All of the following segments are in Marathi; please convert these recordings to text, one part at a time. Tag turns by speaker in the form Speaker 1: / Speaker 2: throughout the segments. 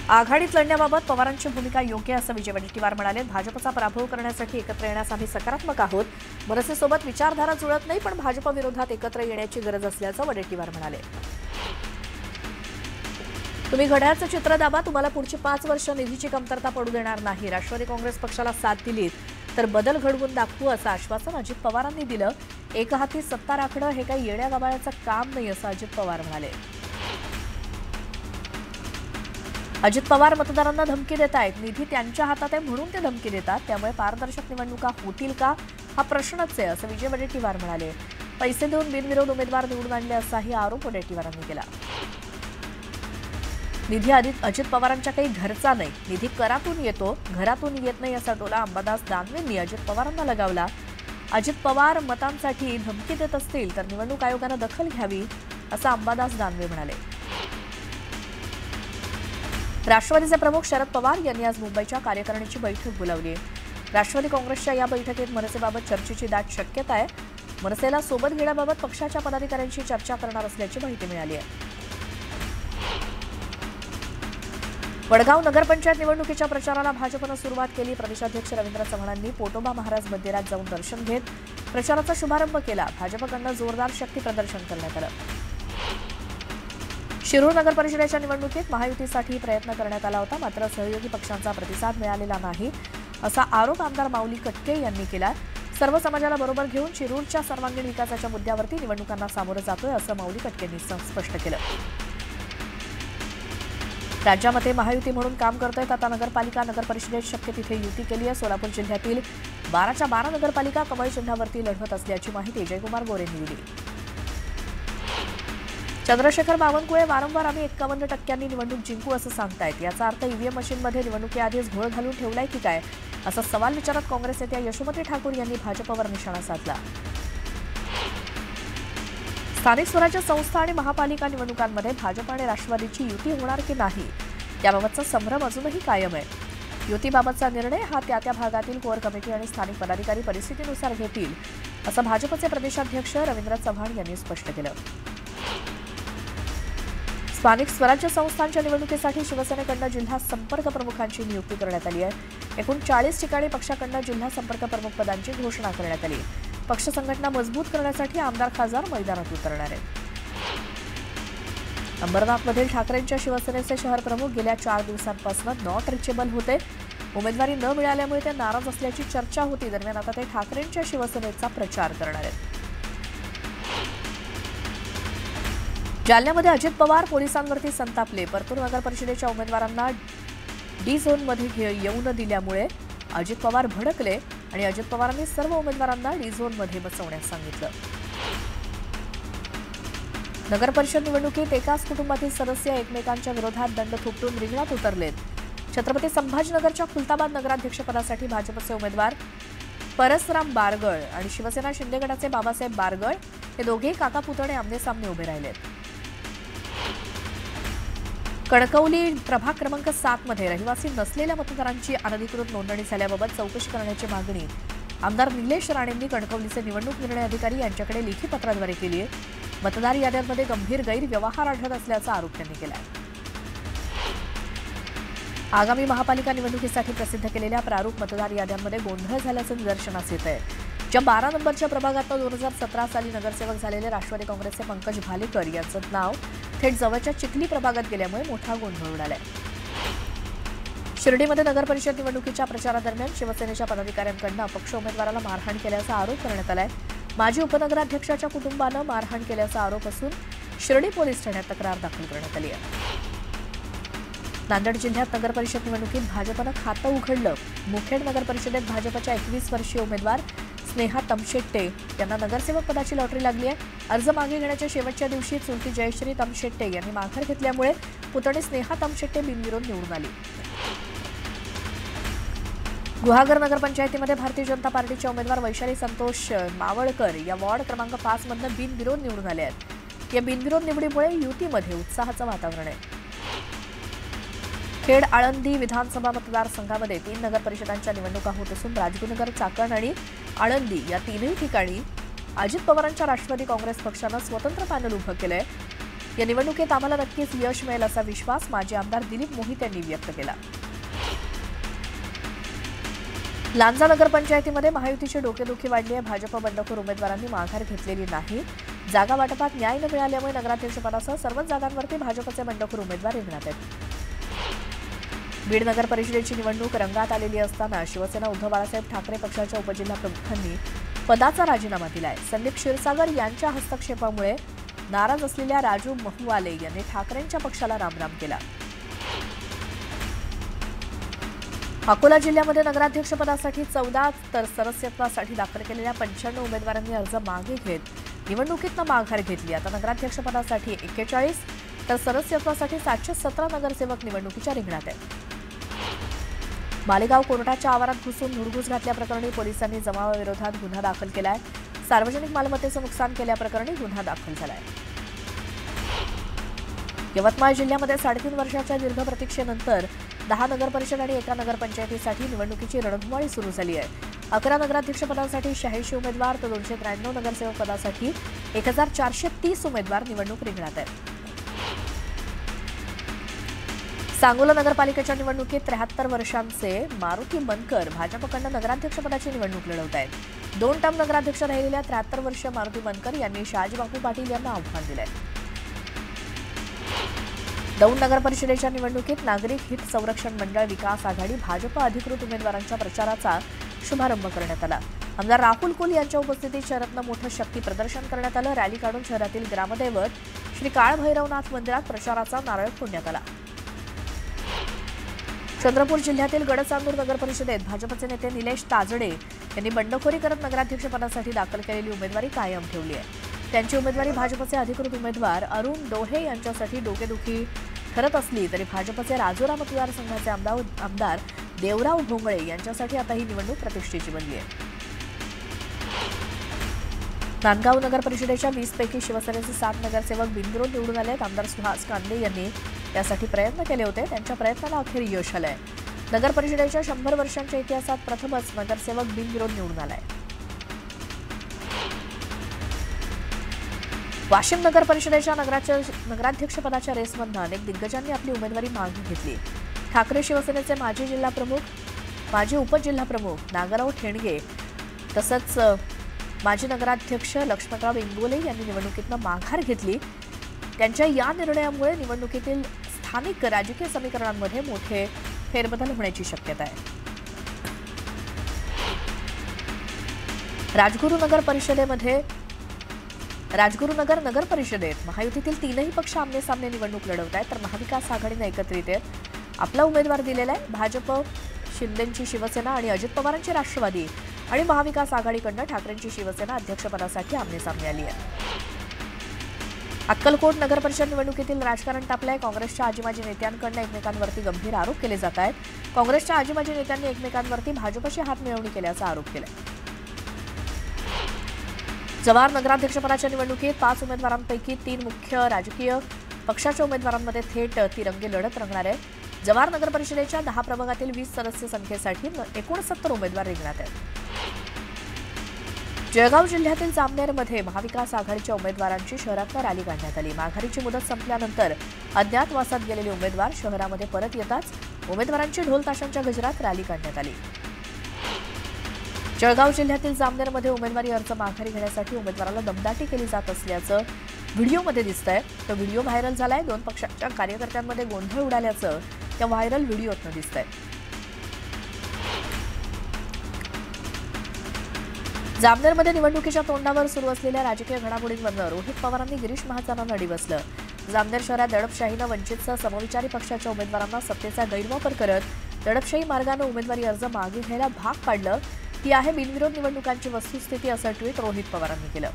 Speaker 1: आघाडीत लढण्याबाबत पवारांची भूमिका योग्य असं विजय वडेट्टीवार म्हणाले. भाजपचा पराभव करण्यासाठी एकत्र येण्यास आम्ही सकारात्मक आहोत. मनसेसोबत विचारधारा जुळत नाही, पण भाजप विरोधात एकत्र येण्याची गरज असल्याचं वडेट्टीवार म्हणाले. तुम्ही घड्याळाचं चित्र दाबा, तुम्हाला पुढची 5 वर्ष निधीची कमतरता पडू देणार नाही. राष्ट्रवादी काँग्रेस पक्षाला साथ दिलीत तर बदल घडवून दाखवू असं आश्वासन अजित पवारांनी दिलं. एकहाती सत्ता राखणं हे काही येड्या गाबाळ्याचं काम नाही असं अजित पवार म्हणाले. अजित पवार मतदारांना धमकी देत आहेत. निधी त्यांच्या हातात आहे म्हणून ते धमकी देतात. त्यामुळे पारदर्शक निवडणुका होतील का हा प्रश्नच आहे असं विजय वडेट्टीवार म्हणाले. पैसे देऊन बिनविरोध उमेदवार निवडून आणले असाही आरोप वडेट्टीवारांनी केला. निधी अजित पवारांच्या काही घरचा नाही, निधी करातून येतो, घरातून येत नाही असा टोला अंबादास दानवेंनी अजित पवारांना लगावला. अजित पवार मतांसाठी धमकी देत असतील तर निवडणूक आयोगानं दखल घ्यावी असं अंबादास दानवे म्हणाले. राष्ट्रवादीचे प्रमुख शरद पवार यांनी आज मुंबईच्या कार्यकारिणीची बैठक बोलावली आहे. राष्ट्रवादी काँग्रेसच्या या बैठकीत मनसेबाबत चर्चेची दाट शक्यता आहे. मनसेला सोबत घेण्याबाबत पक्षाच्या पदाधिकाऱ्यांशी चर्चा करणार असल्याची माहिती मिळाली आहे. वडगाव नगरपंचायत निवडणुकीच्या प्रचाराला भाजपनं सुरुवात केली. प्रदेशाध्यक्ष रवींद्र चव्हाणांनी पोटोबा महाराज मंदिरात जाऊन दर्शन घेत प्रचाराचा शुभारंभ केला. भाजपकडून जोरदार शक्ती प्रदर्शन करण्यात आलं. शिरूर नगर परिषदेच्या निवडणुकीत महायुतीसाठी प्रयत्न करण्यात आला होता, मात्र सहयोगी पक्षांचा प्रतिसाद मिळालेला नाही असा आरोप आमदार माऊली कटके यांनी केला. सर्व समाजाला बरोबर घेऊन शिरूरच्या सर्वांगीण विकासाच्या मुद्द्यावरती निवडणुकांना सामोरं जातोय असं माऊली कटकेंनी स्पष्ट केलं. राज्यामध्ये महायुती म्हणून काम करतायत. आता नगरपालिका नगर परिषदेत शक्य तिथे युती केली आहे. सोलापूर जिल्ह्यातील 12च्या 12 नगरपालिका कमळ चिन्हावरती लढवत असल्याची माहिती जयकुमार गोरेंनी दिली. चंद्रशेखर बावनकुळे वारंवार आम्ही 51% निवडणूक जिंकू असं सांगतायत. याचा अर्थ ईव्हीएम मशीनमध्ये निवडणुकीआधीच घोळ घालून ठेवलाय की काय असा सवाल विचारत काँग्रेस नेत्या यशोमती ठाकूर यांनी भाजपवर निशाणा साधला. स्थानिक स्वराज्य संस्था आणि महापालिका निवडणुकांमध्ये भाजप आणि राष्ट्रवादीची युती होणार की नाही याबाबतचा संभ्रम अजूनही कायम आहे. युतीबाबतचा निर्णय हा त्या भागातील कोर कमिटी आणि स्थानिक पदाधिकारी परिस्थितीनुसार घेतील असं भाजपचे प्रदेशाध्यक्ष रवींद्र चव्हाण यांनी स्पष्ट केलं. स्थानिक स्वराज्य संस्थांच्या निवडणुकीसाठी शिवसेनेकडून जिल्हा संपर्क प्रमुखांची नियुक्ती करण्यात आली आहे. एकूण 40 ठिकाणी पक्षाकडून जिल्हा संपर्क प्रमुख पदांची घोषणा करण्यात आली. पक्ष संघटना मजबूत करण्यासाठी आमदार खासदार मैदानात उतरणार आहेत. अंबरनाथमधील ठाकरेंच्या शिवसेनेचे शहर प्रमुख गेल्या 4 दिवसांपासून नॉट रिचेबल होते. उमेदवारी न मिळाल्यामुळे ते नाराज असल्याची चर्चा होती. दरम्यान आता ते ठाकरेंच्या शिवसेनेचा प्रचार करणार आहेत. जालन्यामध्ये अजित पवार पोलिसांवरती संतापले. परतूर नगर परिषदेच्या उमेदवारांना डी झोनमध्ये येऊ न दिल्यामुळे अजित पवार भडकले आणि अजित पवारांनी सर्व उमेदवारांना डी झोनमध्ये बसवण्यास सांगितलं. नगर परिषद निवडणुकीत एकाच कुटुंबातील सदस्य एकमेकांच्या विरोधात दंड थोपटून रिंगणात उतरलेत. छत्रपती संभाजीनगरच्या खुलताबाद नगराध्यक्षपदासाठी भाजपचे उमेदवार परसराम बारगळ आणि शिवसेना शिंदे गटाचे बाबासाहेब बारगळ हे दोघेही काका पुतणे आमनेसामने उभे राहिलेत. कणकवली प्रभाग क्रमांक 7 मध्ये रहिवासी नसलेल्या मतदारांची अनधिकृत नोंदणी झाल्याबाबत चौकशी करण्याची मागणी आमदार निलेश राणेंनी कणकवलीचे निवडणूक निर्णय अधिकारी यांच्याकडे लेखी पत्राद्वारे केली आहे. मतदार याद्यांमध्ये गंभीर गैरव्यवहार आढळत असल्याचा आरोप त्यांनी केला आहे. आगामी महापालिका निवडणुकीसाठी प्रसिद्ध केलेल्या प्रारूप मतदार याद्यांमध्ये गोंधळ झाल्याचं निदर्शनास येत आहे. ज्या 12 नंबरच्या प्रभागात 2017 साली नगरसेवक झालेले राष्ट्रवादी काँग्रेसचे पंकज भालेकर यांचं नाव थेट जवळच्या चिखली प्रभागात गेल्यामुळे मोठा गोंधळ उडालाय. शिर्डीमध्ये नगरपरिषद निवडणुकीच्या प्रचारादरम्यान शिवसेनेच्या पदाधिकाऱ्यांकडून अपक्ष उमेदवाराला मारहाण केल्याचा आरोप करण्यात आलाय. माजी उपनगराध्यक्षाच्या कुटुंबानं मारहाण केल्याचा आरोप असून शिर्डी पोलीस ठाण्यात तक्रार दाखल करण्यात आली आहे. नांदेड जिल्ह्यात नगरपरिषद निवडणुकीत भाजपनं खातं उघडलं. मुखेड नगरपरिषदेत भाजपच्या 21 वर्षीय उमेदवार स्नेहा तमशेट्टे यांना नगरसेवक पदाची लॉटरी लागली आहे. अर्ज मागे घेण्याच्या शेवटच्या दिवशी चुलती जयश्री तमशेट्टे यांनी माघार घेतल्यामुळे पुतणी स्नेहा तमशेट्टे बिनविरोध निवडून आली. गुहागर नगरपंचायतीमध्ये भारतीय जनता पार्टीच्या उमेदवार वैशाली संतोष मावळकर या वॉर्ड क्रमांक 5 मधून बिनविरोध निवडून आले आहेत. या बिनविरोध निवडीमुळे युतीमध्ये उत्साहाचं वातावरण आहे. खेड आळंदी विधानसभा मतदारसंघामध्ये 3 नगर परिषदांच्या निवडणुका होत असून राजगुरुनगर, चाकण आणि आळंदी या 3ही ठिकाणी अजित पवारांच्या राष्ट्रवादी काँग्रेस पक्षानं स्वतंत्र पॅनल उभं केलंय. या निवडणुकीत आम्हाला नक्कीच यश मिळेल असा विश्वास माजी आमदार दिलीप मोहिते यांनी व्यक्त केला. लांजा नगरपंचायतीमध्ये महायुतीची डोकेदुखी वाढली आहे. भाजप बंडखोर उमेदवारांनी माघार घेतलेली नाही. जागा वाटपात न्याय न मिळाल्यामुळे नगराध्यक्षपदासह सर्वच जागांवरती भाजपचे बंडखोर उमेदवार रिंगणात आहेत. बीड नगर परिषदेची निवडणूक रंगात आलेली असताना शिवसेना उद्धव बाळासाहेब ठाकरे पक्षाच्या उपजिल्हा प्रमुखांनी पदाचा राजीनामा दिलाय. संदीप क्षीरसागर यांच्या हस्तक्षेपामुळे नाराज असलेल्या राजू महुवाले यांनी ठाकरेंच्या पक्षाला रामराम केला. अकोला जिल्ह्यामध्ये नगराध्यक्षपदासाठी 14 तर सदस्यत्वासाठी दाखल केलेल्या 95 उमेदवारांनी अर्ज मागे घेत निवडणुकीतनं माघार घेतली. आता नगराध्यक्षपदासाठी 41 तर सदस्यत्वासाठी 717 नगरसेवक निवडणुकीच्या रिंगणात आहेत. मालेगाव कोर्टाच्या आवारात घुसून धुडगूस घातल्याप्रकरणी पोलिसांनी जमावाविरोधात गुन्हा दाखल केलाय. सार्वजनिक मालमत्तेचं नुकसान केल्याप्रकरणी गुन्हा दाखल झालाय. यवतमाळ जिल्ह्यामध्ये 3.5 वर्षाच्या दीर्घ प्रतीक्षेनंतर 10 नगरपरिषद आणि 1 नगरपंचायतीसाठी निवडणुकीची रणधुमाळी सुरू झाली आहे. 11 नगराध्यक्षपदासाठी 86 उमेदवार तर 293 नगरसेवक पदासाठी 1430 उमेदवार निवडणूक रिंगणात आहेत. सांगोला नगरपालिकेच्या निवडणुकीत 73 वर्षांचे मारुती मनकर भाजपकडून नगराध्यक्षपदाची निवडणूक लढवत आहेत. 2 टर्म नगराध्यक्ष राहिलेल्या 73 वर्षीय मारुती मनकर यांनी शहाजीबापू पाटील यांना आव्हान दिलंय. दौंड नगर परिषदेच्या निवडणुकीत नागरिक हित संरक्षण मंडळ विकास आघाडी भाजप अधिकृत उमेदवारांच्या प्रचाराचा शुभारंभ करण्यात आला. आमदार राहुल कुल यांच्या उपस्थितीत शहरातनं मोठं शक्ती प्रदर्शन करण्यात आलं. रॅली काढून शहरातील ग्रामदैवत श्री काळभैरवनाथ मंदिरात प्रचाराचा नारळ फोडण्यात आला. चंद्रपूर जिल्ह्यातील गडचांदूर नगर परिषदेत भाजपचे नेते निलेश ताजडे यांनी बंडखोरी करत नगराध्यक्षपदासाठी दाखल केलेली उमेदवारी कायम ठेवली आहे. त्यांची उमेदवारी भाजपचे अधिकृत उमेदवार अरुण डोहे यांच्यासाठी डोकेदुखी ठरत असली तरी भाजपचे राजुरा मतदारसंघाचे आमदार देवराव भोंगळे यांच्यासाठी आता ही निवडणूक प्रतिष्ठेची बनली आहे. नांदगाव नगर परिषदेच्या 20 पैकी शिवसेनेचे 7 नगरसेवक बिनविरोध निवडून आले आहेत. आमदार सुहास कांदे यांनी यासाठी प्रयत्न केले होते. त्यांच्या प्रयत्नाला अखेर यश आलंय. नगर परिषदेच्या 100 वर्षांच्या इतिहासात प्रथमच नगरसेवक बिनविरोध निवडून आलाय. वाशिम नगर परिषदेच्या नगराध्यक्षपदाच्या रेसमधून अनेक दिग्गजांनी आपली उमेदवारी मागे घेतली. ठाकरे शिवसेनेचे माजी उपजिल्हाप्रमुख नागराव ठेणगे तसंच माजी नगराध्यक्ष लक्ष्मणराव इंगोले यांनी निवडणुकीतनं माघार घेतली. त्यांच्या या निर्णयामुळे निवडणुकीतील स्थानिक राजकीय समीकरणांमध्ये मोठे फेरबदल होण्याची शक्यता आहे. राजगुरुनगर नगर परिषदेत महायुतीतील 3ही पक्ष आमने-सामने निवडणूक लढवत आहेत तर महाविकास आघाडीनं एकत्रित आपला उमेदवार दिलेला आहे. भाजप, शिंदेची शिवसेना आणि अजित पवारांची राष्ट्रवादी आणि महाविकास आघाडीकडनं ठाकरेंची शिवसेना अध्यक्षपदासाठी आमने-सामने आली आहे. अक्कलकोट नगर परिषद निवडणुकीतील राजकारण तापलंय. काँग्रेसच्या आजीमाजी नेत्यांकडून एकमेकांवरती गंभीर आरोप केले जात आहेत. काँग्रेसच्या आजीमाजी नेत्यांनी एकमेकांवरती भाजपशी हात मिळवणी केल्याचा आरोप केलाय. जव्हार नगराध्यक्षपदाच्या निवडणुकीत 5 उमेदवारांपैकी 3 मुख्य राजकीय पक्षाच्या उमेदवारांमध्ये थेट तिरंगी लढत रंगणार आहे. जव्हार नगर परिषदेच्या 10 प्रभागातील 20 सदस्य संख्येसाठी 69 उमेदवार रिंगणात आहेत. जळगाव जिल्ह्यातील जामनेरमध्ये महाविकास आघाडीच्या उमेदवारांची शहरातनं रॅली काढण्यात आली. माघारीची मुदत संपल्यानंतर अज्ञातवासात गेलेले उमेदवार शहरामध्ये परत येताच उमेदवारांची ढोलताशांच्या गजरात रॅली काढण्यात आली. जळगाव जिल्ह्यातील जामनेरमध्ये उमेदवारी अर्ज माघारी घेण्यासाठी उमेदवाराला दमदाटी केली जात असल्याचं व्हिडिओमध्ये दिसतंय. तो व्हिडिओ व्हायरल झालाय. 2 पक्षांच्या कार्यकर्त्यांमध्ये गोंधळ उडाल्याचं त्या व्हायरल व्हिडिओतनं दिसतंय. जामनेरमध्ये निवडणुकीच्या तोंडावर सुरू असलेल्या राजकीय घडामोडींवरून रोहित पवारांनी गिरीश महाजनांना डिवचलं. जामनेर शहरात दडपशाहीनं वंचितसह समविचारी पक्षाच्या उमेदवारांना सत्तेचा गैरवापर करत दडपशाही मार्गानं उमेदवारी अर्ज मागे घ्यायला भाग पाडलं. ही आहे बिनविरोध निवडणुकांची वस्तुस्थिती असं ट्विट रोहित पवारांनी केलं.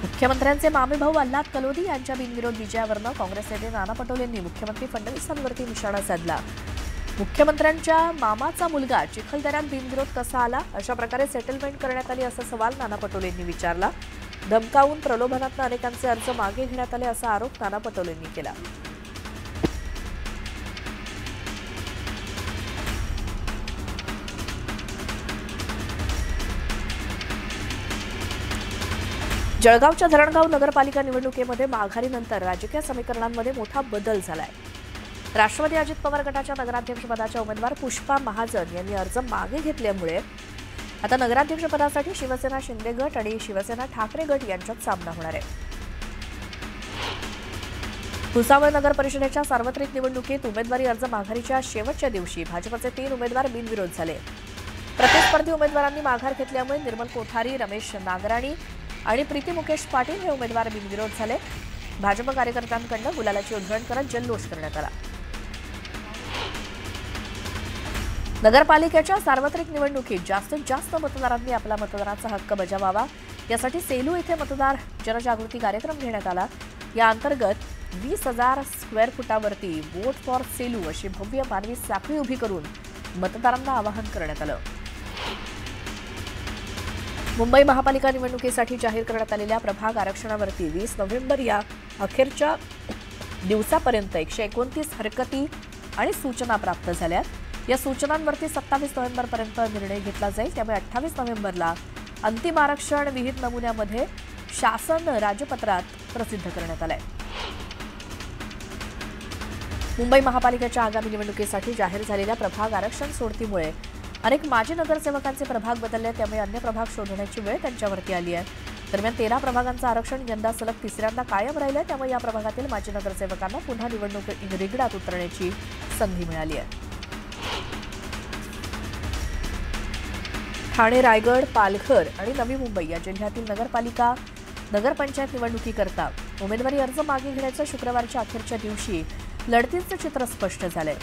Speaker 1: मुख्यमंत्र्यांचे मामेभाऊ आल्हाद कलोदी यांच्या बिनविरोध विजयावरनं काँग्रेस नेते नाना पटोलेंनी मुख्यमंत्री फडणवीसांवरती निशाणा साधला. मुख्यमंत्र्यांच्या मामाचा मुलगा चिखलदऱ्यात बिनविरोध कसा आला, अशा प्रकारे सेटलमेंट करण्यात आली असा सवाल नाना पटोलेंनी विचारला. धमकावून प्रलोभनातनं अनेकांचे अर्ज मागे घेण्यात आले असा आरोप नाना पटोलेंनी केला. जळगावच्या धरणगाव नगरपालिका निवडणुकीमध्ये माघारीनंतर राजकीय समीकरणांमध्ये मोठा बदल झालाय। राष्ट्रवादी अजित पवार गटाच्या नगराध्यक्षपदाच्या उमेदवार पुष्पा महाजन यांनी अर्ज मागे घेतल्यामुळे आता नगराध्यक्षपदासाठी शिवसेना शिंदे गट आणि शिवसेना ठाकरे गट यांच्यात सामना होणार आहे। भुसावळ नगर परिषदेच्या सार्वत्रिक निवडणुकीत उमेदवारी अर्ज माघारीच्या शेवटच्या दिवशी भाजपचे 3 उमेदवार बिनविरोध झाले। प्रतिस्पर्धी उमेदवारांनी माघार घेतल्यामुळे निर्मल कोठारी, रमेश नागराणी आणि प्रीती मुकेश पाटील हे उमेदवार बिनविरोध झाले। भाजप कार्यकर्त्यांकडून गुलालाची उधळण करत जल्लोष करण्यात आला। नगरपालिकेच्या सार्वत्रिक निवडणुकीत जास्तीत जास्त मतदारांनी आपला मतदानाचा हक्क बजावावा यासाठी सेलू येथे मतदार जनजागृती कार्यक्रम घेण्यात आला। या अंतर्गत 20,000 स्क्वेअर फुटावरती वोट फॉर सेलू अशी भव्य मानवी साखळी उभी करून मतदारांना आवाहन करण्यात आलं। मुंबई महापालिका निवडणुकीसाठी जाहीर करण्यात आलेल्या प्रभाग आरक्षणावरती 20 नोव्हेंबर या अखेरच्या दिवसापर्यंत 129 हरकती आणि सूचना प्राप्त झाल्या। या सूचनांवरती 27 नोव्हेंबरपर्यंत निर्णय घेतला जाईल। त्यामुळे 28 नोव्हेंबरला अंतिम आरक्षण विहित नमुन्यामध्ये शासन राजपत्रात प्रसिद्ध करण्यात आलंय। मुंबई महापालिकेच्या आगामी निवडणुकीसाठी जाहीर झालेल्या प्रभाग आरक्षण सोडतीमुळे अनेक माजी नगरसेवकांचे प्रभाग बदलले, त्यामुळे अन्य प्रभाग शोधण्याची वेळ त्यांच्यावरती आली आहे। दरम्यान 13 प्रभागांचं आरक्षण यंदा सलग तिसऱ्यांदा कायम राहिलं, त्यामुळे या प्रभागातील माजी नगरसेवकांना पुन्हा निवडणूक रिंगणात उतरण्याची संधी मिळाली आहे। ठाणे, रायगड, पालघर आणि नवी मुंबई या जिल्ह्यातील नगरपालिका नगरपंचायत निवडणुकीकरता उमेदवारी अर्ज मागे घेण्याच्या शुक्रवारच्या अखेरच्या दिवशी लढतीचं चित्र स्पष्ट झालंय।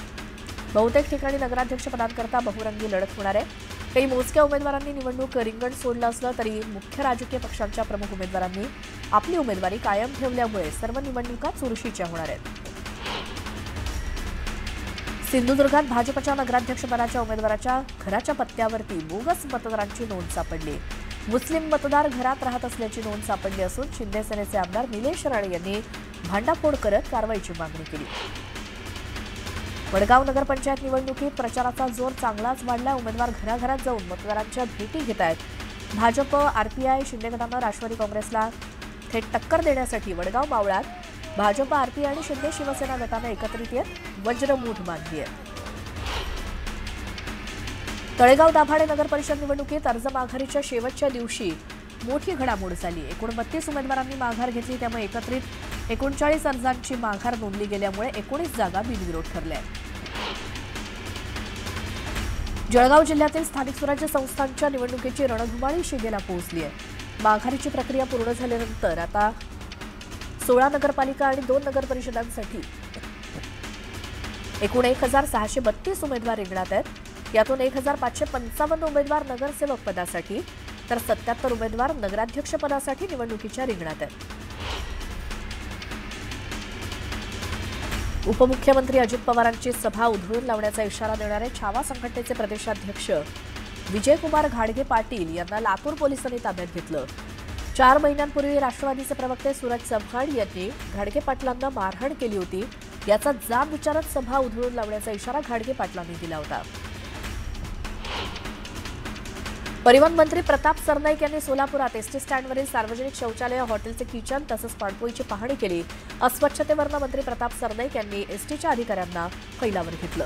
Speaker 1: बहुतेक ठिकाणी नगराध्यक्षपदांकरता बहुरंगी लढत होणार आहे। काही मोजक्या उमेदवारांनी निवडणूक रिंगण सोडलं असलं तरी मुख्य राजकीय पक्षांच्या प्रमुख उमेदवारांनी आपली उमेदवारी कायम ठेवल्यामुळे सर्व निवडणुका चुरशीच्या होणार आहेत। सिंधुदुर्गात भाजपच्या नगराध्यक्षपदाच्या उमेदवाराच्या घराच्या पत्त्यावरती बोगस मतदारांची नोंद सापडली। मुस्लिम मतदार घरात राहत असल्याची नोंद सापडली असून शिंदे सेनेचे आमदार निलेश राणे यांनी भांडाफोड करत कारवाईची मागणी केली। वडगाव नगरपंचायत निवडणुकीत प्रचाराचा जोर चांगलाच वाढला। उमेदवार घराघरात जाऊन मतदारांच्या भेटी घेत आहेत। भाजप, आरपीआय, शिंदे गटानं राष्ट्रवादी काँग्रेसला थेट टक्कर देण्यासाठी वडगाव मावळात भाजप, आरपीआय आणि शिंदे शिवसेना गटानं एकत्रित येत वज्रमूठ बांधली आहे। तळेगाव दाभाडे नगर परिषद निवडणुकीत अर्ज माघारीच्या शेवटच्या दिवशी मोठी घडामोड झाली। एकूण 32 उमेदवारांनी माघार घेतली, त्यामुळे एकत्रित 39 अर्जांची माघार नोंदली गेल्यामुळे 19 जागा बिनविरोध ठरल्या। जळगाव जिल्ह्यातील स्थानिक स्वराज्य संस्थांच्या निवडणुकीची रणधुमाळी शिगेला पोहोचली आहे। माघारीची प्रक्रिया पूर्ण झाल्यानंतर आता 16 नगरपालिका आणि 2 नगर परिषदांसाठी एकूण 1,632 उमेदवार रिंगणात आहेत। यातून 1,555 उमेदवार नगरसेवक पदासाठी तर 77 उमेदवार नगराध्यक्ष पदासाठी निवडणुकीच्या रिंगणात आहेत। उपमुख्यमंत्री अजित पवारांची सभा उधळून लावण्याचा इशारा देणारे छावा संघटनेचे प्रदेशाध्यक्ष विजयकुमार घाडगे पाटील यांना लातूर पोलिसांनी ताब्यात घेतलं। 4 महिन्यांपूर्वी राष्ट्रवादीचे प्रवक्ते सूरज चव्हाण यांनी घाडगे पाटलांना मारहाण केली होती। याचा जाब विचारत सभा उधळून लावण्याचा इशारा घाडगे पाटलांनी दिला होता। परिवहन मंत्री प्रताप सरनाईक यांनी सोलापुरात एसटी स्टँडवरील सार्वजनिक शौचालय, हॉटेलचे किचन तसंच पाणपोईची पाहणी केली। अस्वच्छतेवरनं मंत्री प्रताप सरनाईक यांनी एसटीच्या अधिकाऱ्यांना फैलावर घेतलं।